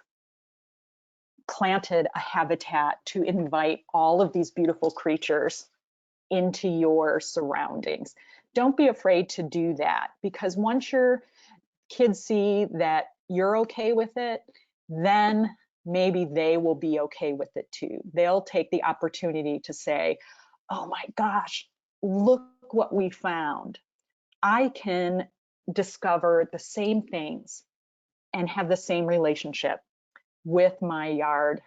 planted a habitat to invite all of these beautiful creatures into your surroundings. Don't be afraid to do that, because once your kids see that you're okay with it, then maybe they will be okay with it too. They'll take the opportunity to say, oh my gosh, look what we found. I can discover the same things and have the same relationship with my yard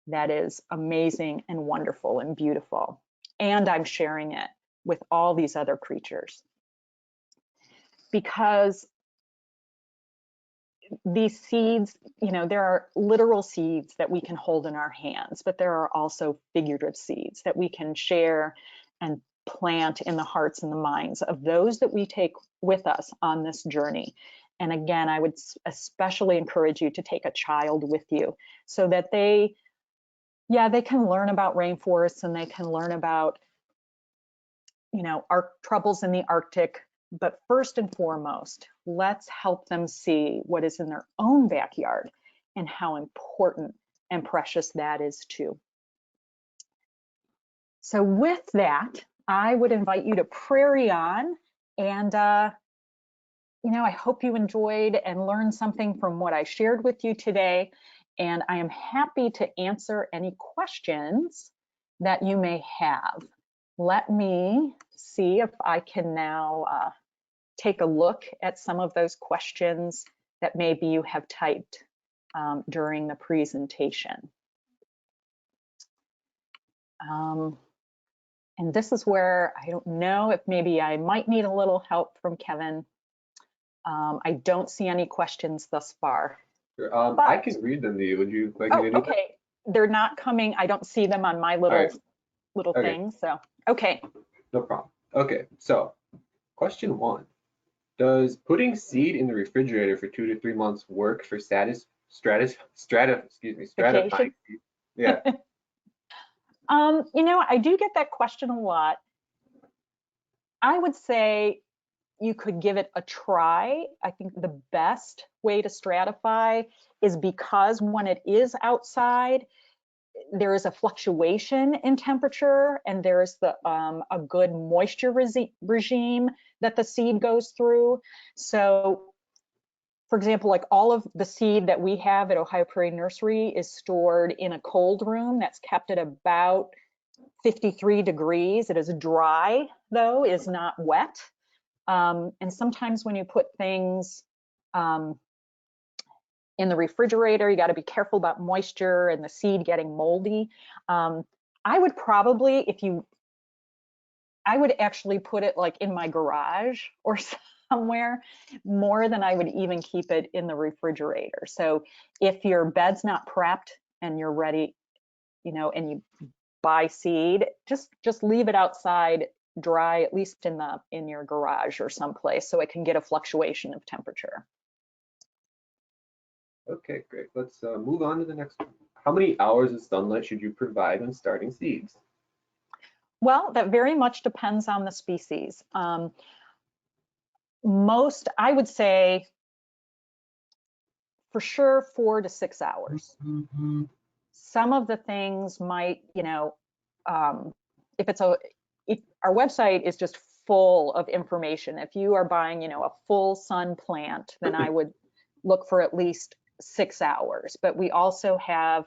that is amazing and wonderful and beautiful. And I'm sharing it with all these other creatures. Because these seeds, you know, there are literal seeds that we can hold in our hands, but there are also figurative seeds that we can share and plant in the hearts and the minds of those that we take with us on this journey. And again, I would especially encourage you to take a child with you so that they can learn about rainforests, and they can learn about, you know, our troubles in the Arctic. But first and foremost, let's help them see what is in their own backyard and how important and precious that is too. So with that, I would invite you to Prairie on, and you know, I hope you enjoyed and learned something from what I shared with you today. And I am happy to answer any questions that you may have. Let me see if I can now take a look at some of those questions that maybe you have typed during the presentation. And this is where I don't know if maybe I might need a little help from Kevin. I don't see any questions thus far. Sure. I can read them to you. Would you like me to do that? Okay. They're not coming. I don't see them on my little thing. So, okay. No problem. Okay, so question 1. Does putting seed in the refrigerator for 2 to 3 months work for stratifying seed? Yeah. You know, I do get that question a lot. I would say you could give it a try. I think the best way to stratify is because when it is outside, there is a fluctuation in temperature, and there's a good moisture regime that the seed goes through. So, for example, like all of the seed that we have at Ohio Prairie Nursery is stored in a cold room that's kept at about 53 degrees. It is dry, though, is not wet. And sometimes when you put things in the refrigerator, you got to be careful about moisture and the seed getting moldy. I would probably, I would actually put it like in my garage or somewhere more than I would even keep it in the refrigerator. So if your bed's not prepped and you're ready, you know, and you buy seed, just leave it outside dry, at least in your garage or someplace, so it can get a fluctuation of temperature. Okay, great. Let's move on to the next one. How many hours of sunlight should you provide when starting seeds? Well, that very much depends on the species. Most, I would say, for sure, 4 to 6 hours. Mm-hmm. Some of the things might, you know, if our website is just full of information. If you are buying, you know, a full sun plant, then I would look for at least 6 hours. But we also have,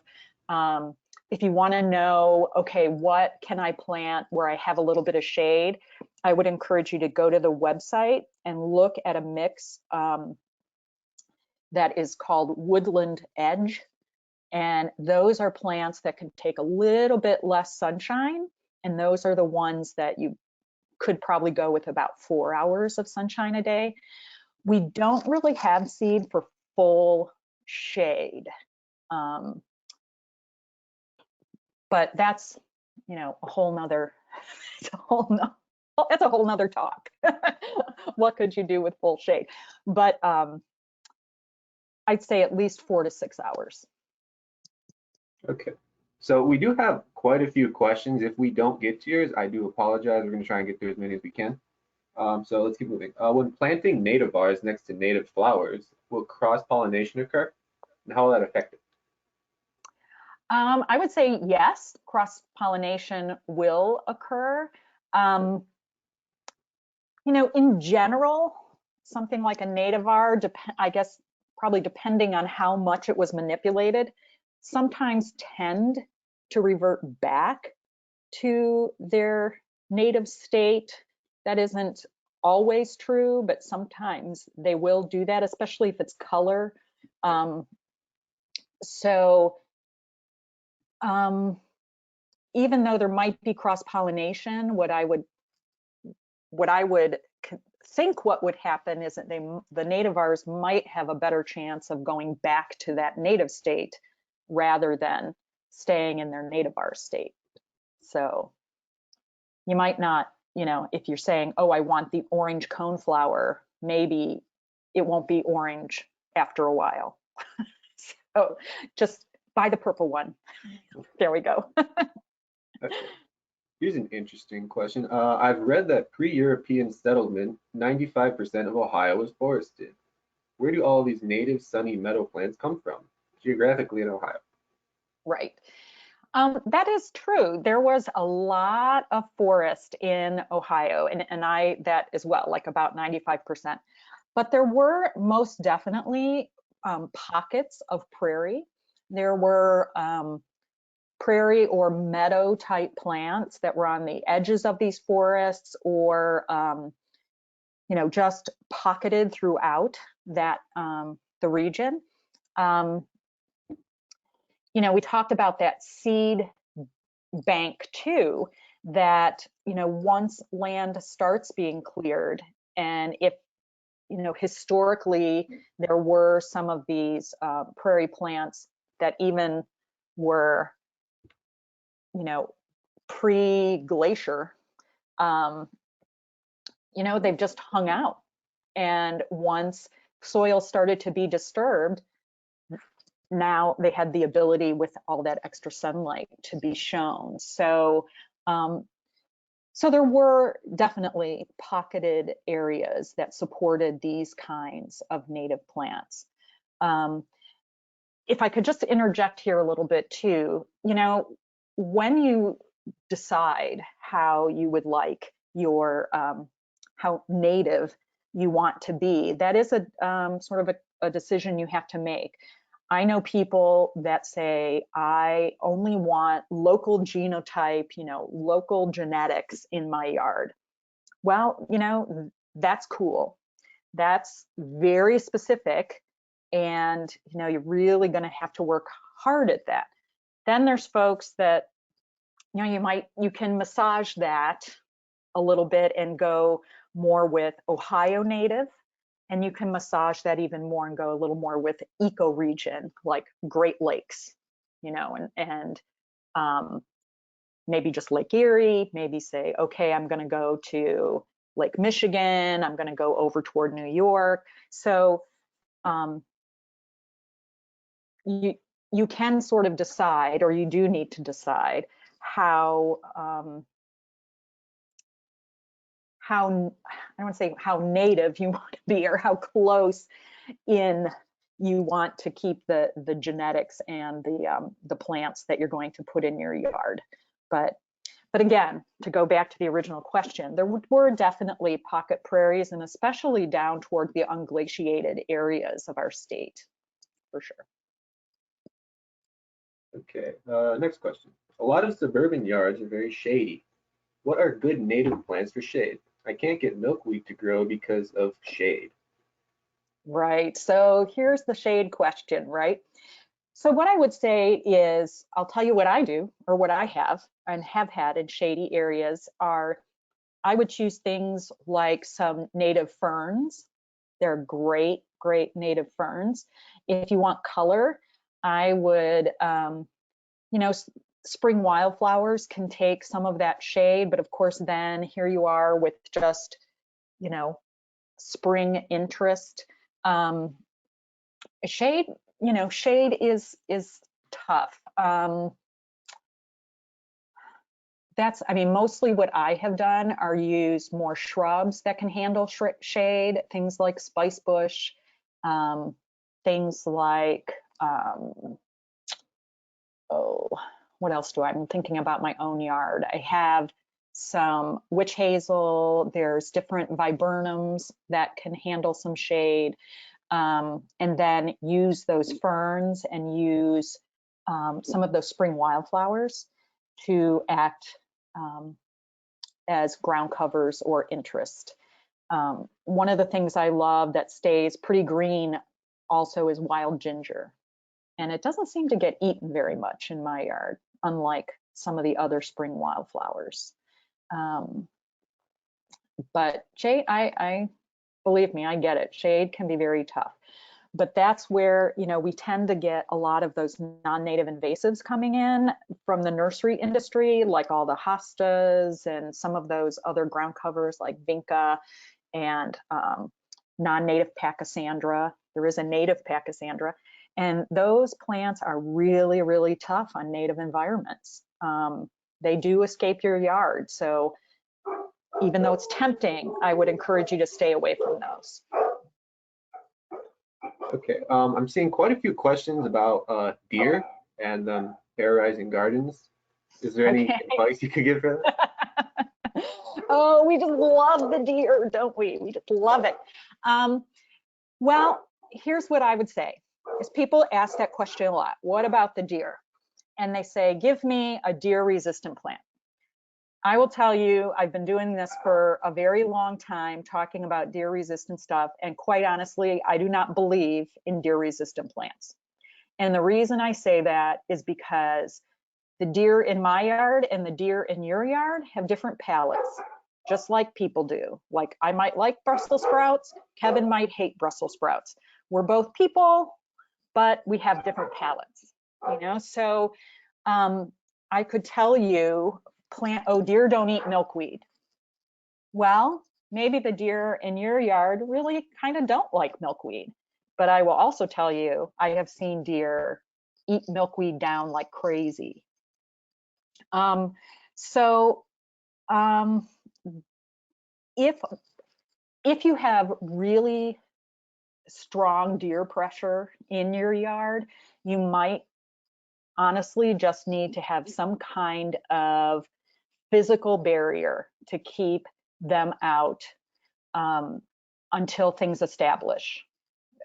if you want to know, okay, what can I plant where I have a little bit of shade, I would encourage you to go to the website and look at a mix that is called Woodland Edge. And those are plants that can take a little bit less sunshine. And those are the ones that you could probably go with about 4 hours of sunshine a day. We don't really have seed for full shade. But that's, you know, a whole nother, it's a whole nother talk. What could you do with full shade? But I'd say at least 4 to 6 hours. Okay, so we do have quite a few questions. If we don't get to yours, I do apologize. We're going to try and get through as many as we can. So let's keep moving. When planting native bars next to native flowers, will cross-pollination occur? And how will that affect it? I would say yes, cross-pollination will occur. You know, in general, something like a nativar, I guess probably depending on how much it was manipulated, sometimes tend to revert back to their native state. That isn't always true, but sometimes they will do that, especially if it's color. So even though there might be cross-pollination, what I would think what would happen is that the nativars might have a better chance of going back to that native state rather than staying in their nativar state. So you might not, if you're saying, oh, I want the orange coneflower, maybe it won't be orange after a while. So just buy the purple one. There we go. Okay. Here's an interesting question. I've read that pre-European settlement, 95% of Ohio was forested. Where do all these native sunny meadow plants come from, geographically in Ohio? Right. That is true. There was a lot of forest in Ohio, and I that as well, like about 95%. But there were most definitely pockets of prairie. There were prairie or meadow type plants that were on the edges of these forests, or just pocketed throughout that the region. We talked about that seed bank too, that once land starts being cleared, and if historically there were some of these prairie plants that even were pre-glacier, they've just hung out, and once soil started to be disturbed, now they had the ability with all that extra sunlight to be shown. So so there were definitely pocketed areas that supported these kinds of native plants. If I could just interject here a little bit too, when you decide how you would like your how native you want to be, that is a sort of a decision you have to make. I know people that say, I only want local genotype, local genetics in my yard. Well, that's cool. That's very specific. And, you're really going to have to work hard at that. Then there's folks that, you can massage that a little bit and go more with Ohio native. And you can massage that even more and go a little more with ecoregion, like Great Lakes, and maybe just Lake Erie, maybe say, okay, I'm going to go to Lake Michigan, I'm going to go over toward New York. So you can sort of decide, or you do need to decide how I don't want to say how native you want to be, or how close in you want to keep the genetics and the plants that you're going to put in your yard. But again, to go back to the original question, there were definitely pocket prairies, and especially down toward the unglaciated areas of our state, for sure. Okay, next question. A lot of suburban yards are very shady. What are good native plants for shade? I can't get milkweed to grow because of shade. Right, so here's the shade question, right? So what I would say is, I'll tell you what I do, or what I have and have had in shady areas are, I would choose things like some native ferns. They're great, great native ferns. If you want color, I would, spring wildflowers can take some of that shade, but of course then here you are with just, spring interest. Shade, shade is tough. Mostly what I have done are use more shrubs that can handle shade, things like spice bush, things like, what else I'm thinking about my own yard. I have some witch hazel, there's different viburnums that can handle some shade, and then use those ferns and use some of those spring wildflowers to act as ground covers or interest. One of the things I love that stays pretty green also is wild ginger. And it doesn't seem to get eaten very much in my yard. unlike some of the other spring wildflowers. But shade, I believe me, I get it. Shade can be very tough. But that's where, you know, we tend to get a lot of those non-native invasives coming in from the nursery industry, like all the hostas and some of those other ground covers like vinca and non-native pachysandra. There is a native pachysandra. And those plants are really, really tough on native environments. They do escape your yard. So even though it's tempting, I would encourage you to stay away from those. Okay, I'm seeing quite a few questions about deer and terrorizing gardens. Is there any advice you could give for that? Oh, we just love the deer, don't we? We just love it. Well, here's what I would say, is people ask that question a lot. What about the deer? And they say, give me a deer-resistant plant. I will tell you, I've been doing this for a very long time, talking about deer-resistant stuff, and quite honestly, I do not believe in deer-resistant plants. And the reason I say that is because the deer in my yard and the deer in your yard have different palates, just like people do. Like I might like Brussels sprouts, Kevin might hate Brussels sprouts. We're both people, but we have different palates, you know? So I could tell you, deer don't eat milkweed. Well, maybe the deer in your yard really kind of don't like milkweed. But I will also tell you, I have seen deer eat milkweed down like crazy. If you have really strong deer pressure in your yard, you might honestly just need to have some kind of physical barrier to keep them out until things establish,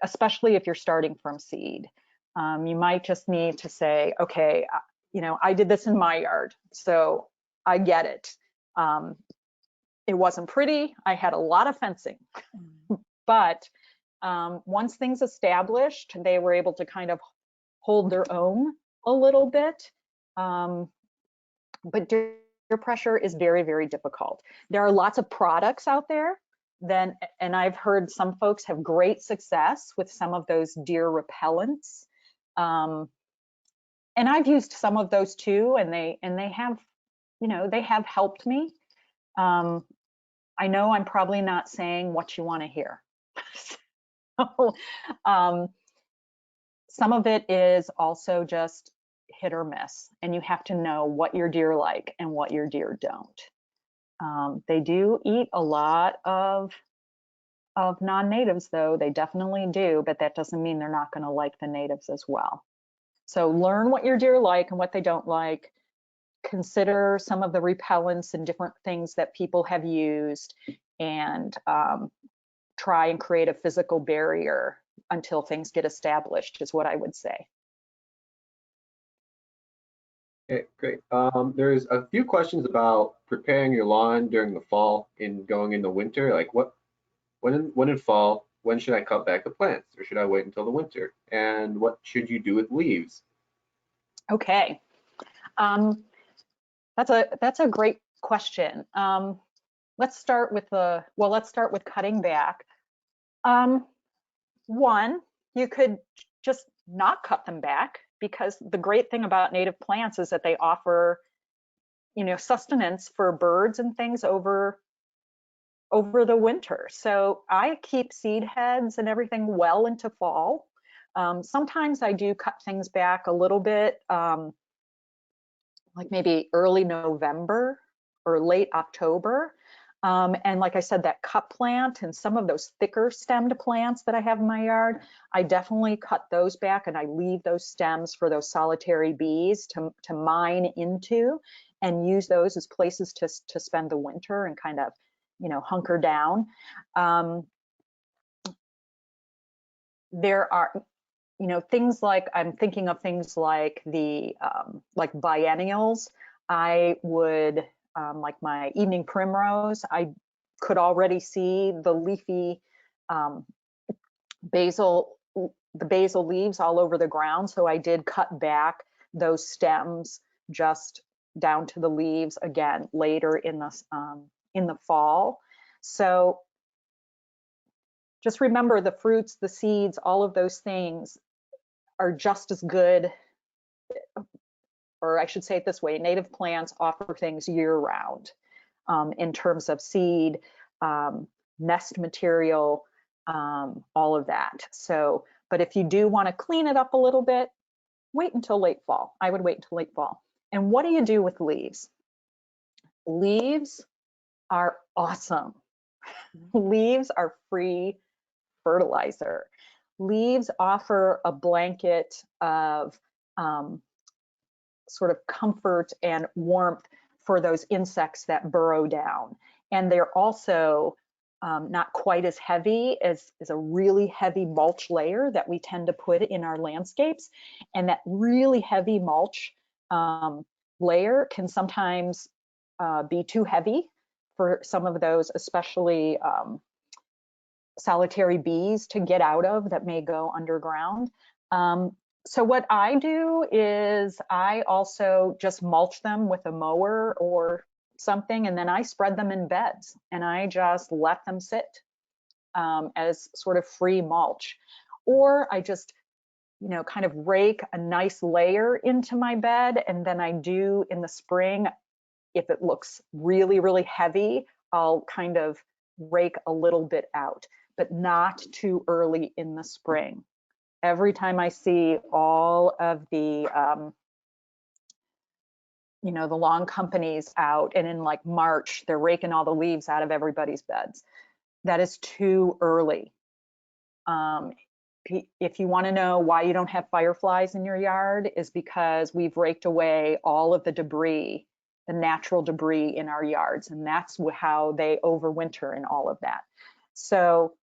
especially if you're starting from seed. You might just need to say, okay, you know, I did this in my yard, so I get it. It wasn't pretty. I had a lot of fencing, but once things established, they were able to kind of hold their own a little bit. But deer pressure is very, very difficult. There are lots of products out there then, and I've heard some folks have great success with some of those deer repellents. And I've used some of those too, and they have, you know, they have helped me. I know I'm probably not saying what you want to hear. So, some of it is also just hit or miss, and you have to know what your deer like and what your deer don't. They do eat a lot of non-natives though, they definitely do, but that doesn't mean they're not going to like the natives as well. So learn what your deer like and what they don't like. Consider some of the repellents and different things that people have used, and try and create a physical barrier until things get established, is what I would say. Okay, great. There's a few questions about preparing your lawn during the fall and going into winter. Like when in fall, when should I cut back the plants, or should I wait until the winter? And what should you do with leaves? Okay, that's a great question. Let's start with cutting back. One, you could just not cut them back, because the great thing about native plants is that they offer, you know, sustenance for birds and things over the winter. So I keep seed heads and everything well into fall. Sometimes I do cut things back a little bit, like maybe early November or late October. And like I said, that cup plant and some of those thicker stemmed plants that I have in my yard, I definitely cut those back, and I leave those stems for those solitary bees to mine into, and use those as places to spend the winter and kind of, you know, hunker down. There are, you know, things like, I'm thinking of things like the like biennials. I would like my evening primrose, I could already see the leafy the basil leaves all over the ground. So I did cut back those stems just down to the leaves again later in the fall. So just remember, the fruits, the seeds, all of those things are just as good, or I should say it this way, native plants offer things year-round in terms of seed, nest material, all of that. So, but if you do want to clean it up a little bit, wait until late fall. I would wait until late fall. And what do you do with leaves? Leaves are awesome. Leaves are free fertilizer. Leaves offer a blanket of sort of comfort and warmth for those insects that burrow down. And they're also not quite as heavy as a really heavy mulch layer that we tend to put in our landscapes. And that really heavy mulch layer can sometimes be too heavy for some of those, especially solitary bees, to get out of that may go underground. So what I do is I also just mulch them with a mower or something, and then I spread them in beds and I just let them sit as sort of free mulch. Or I just, you know, kind of rake a nice layer into my bed, and then I do in the spring, if it looks really, really heavy, I'll kind of rake a little bit out, but not too early in the spring. Every time I see all of the, you know, the lawn companies out, and in like March, they're raking all the leaves out of everybody's beds. That is too early. If you want to know why you don't have fireflies in your yard, is because we've raked away all of the debris, the natural debris in our yards, and that's how they overwinter and all of that. So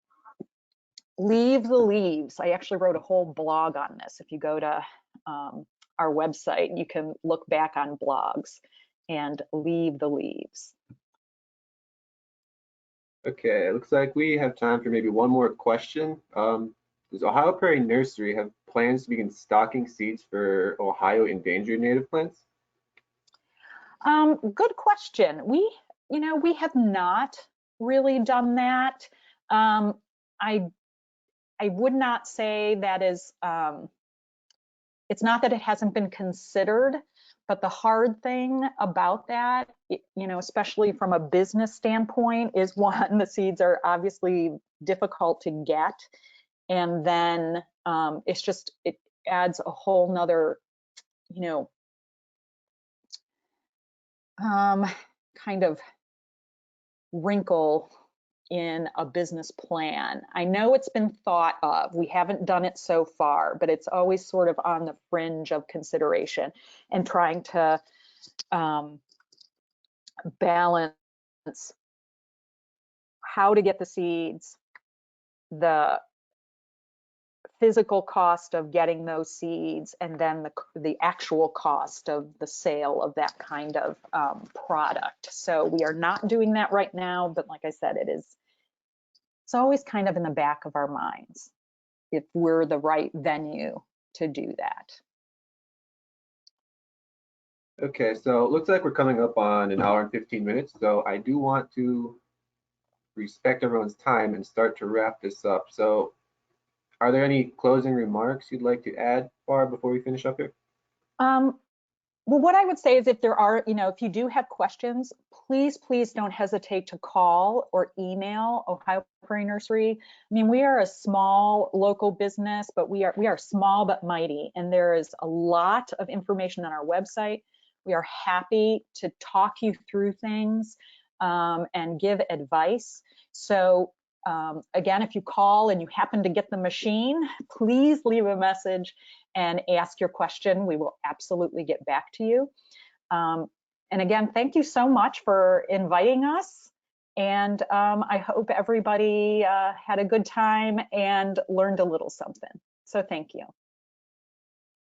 leave the leaves. I actually wrote a whole blog on this. If you go to our website, you can look back on blogs, and leave the leaves. Okay, it looks like we have time for maybe one more question. Does Ohio Prairie Nursery have plans to begin stocking seeds for Ohio endangered native plants? Good question. We have not really done that. I would not say that is, it's not that it hasn't been considered, but the hard thing about that, you know, especially from a business standpoint, is one, the seeds are obviously difficult to get. And then it adds a whole nother, you know, kind of wrinkle in a business plan. I know it's been thought of. We haven't done it so far, but it's always sort of on the fringe of consideration, and trying to balance how to get the seeds, the physical cost of getting those seeds, and then the actual cost of the sale of that kind of product. So we are not doing that right now, but like I said, it's always kind of in the back of our minds if we're the right venue to do that. Okay, so it looks like we're coming up on an hour and 15 minutes, so I do want to respect everyone's time and start to wrap this up. So are there any closing remarks you'd like to add, Barb, before we finish up here? Well, what I would say is, if there are, you know, if you do have questions, please don't hesitate to call or email Ohio Prairie Nursery. I mean, we are a small local business, but we are small but mighty, and there is a lot of information on our website. We are happy to talk you through things and give advice. So again, if you call and you happen to get the machine, please leave a message and ask your question. We will absolutely get back to you. And again, thank you so much for inviting us. And I hope everybody had a good time and learned a little something. So thank you.